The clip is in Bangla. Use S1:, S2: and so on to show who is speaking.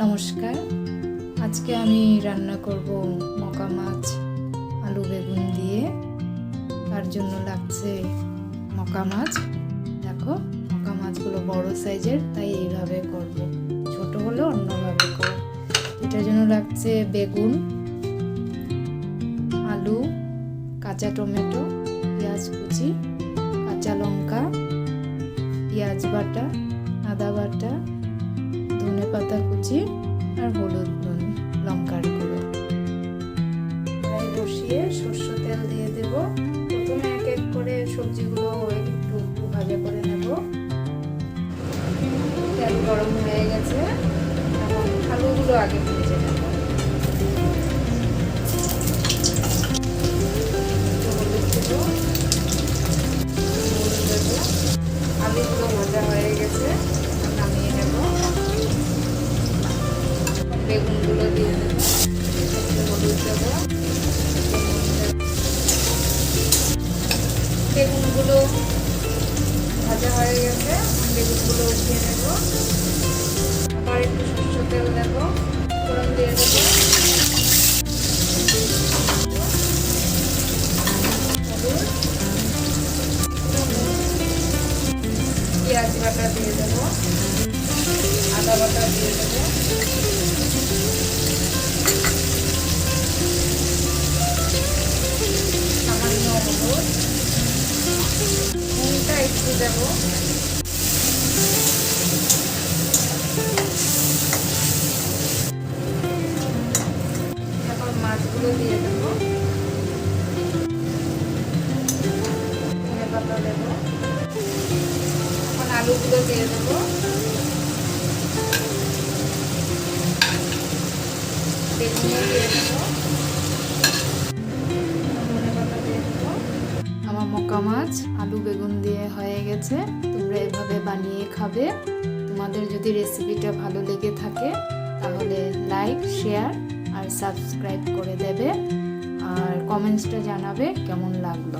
S1: নমস্কার। আজকে আমি রান্না করব মকা মাছ আলু বেগুন দিয়ে। তার জন্য লাগছে মকা মাছ। দেখো, মকা মাছগুলো বড় সাইজের, তাই এইভাবে করব, ছোট হলে অন্যভাবে করব। এটার জন্য লাগছে বেগুন, আলু, কাঁচা টমেটো, পেঁয়াজ কুচি, কাঁচা লঙ্কা, পেঁয়াজ বাটা, আদা বাটা, ধনে পাতা কুচি আর হলুদ নুন, লঙ্কার গুঁড়ো। কড়াই বসিয়ে সরষের তেল দিয়ে দেব। প্রথমে এক এক করে সবজিগুলো একটু একটু ভাজা করে নেব। তেল গরম হয়ে গেছে, এখন আলুগুলো আগে ভেজে নেব। হলুদ দেব, নুন দেব। আলুগুলো ভাজা হয়ে গেছে, নামিয়ে নেব। বেগুনগুলো দিয়ে দেবো, হলুদ দেবো। বেগুনগুলো ভাজা হয়ে গেছে, বেগুনগুলো উঠিয়ে নেব। আবার একটু সরষের তেল দেবো, ফোড়ন দিয়ে দেবো, পেঁয়াজ বাটা দিয়ে দেবো, আদা বাটা দিয়ে দেবো, সামান্য হলুদ, নুনটা একটু দেবো। এখন মাছগুলো দিয়ে দেবো, ধনে পাতা দেবো। এখন আলুগুলো দিয়ে দেবো, বেগুনও দিয়ে দেবো, ধনে পাতা দিয়ে দেবো। আমার মকা মাছ আলু বেগুন দিয়ে হয়ে গেছে। তোমরা এভাবে বানিয়ে খাবে। তোমাদের যদি রেসিপিটা ভালো লেগে থাকে তাহলে লাইক, শেয়ার আর সাবস্ক্রাইব করে দেবে, আর কমেন্টসটা জানাবে কেমন লাগলো।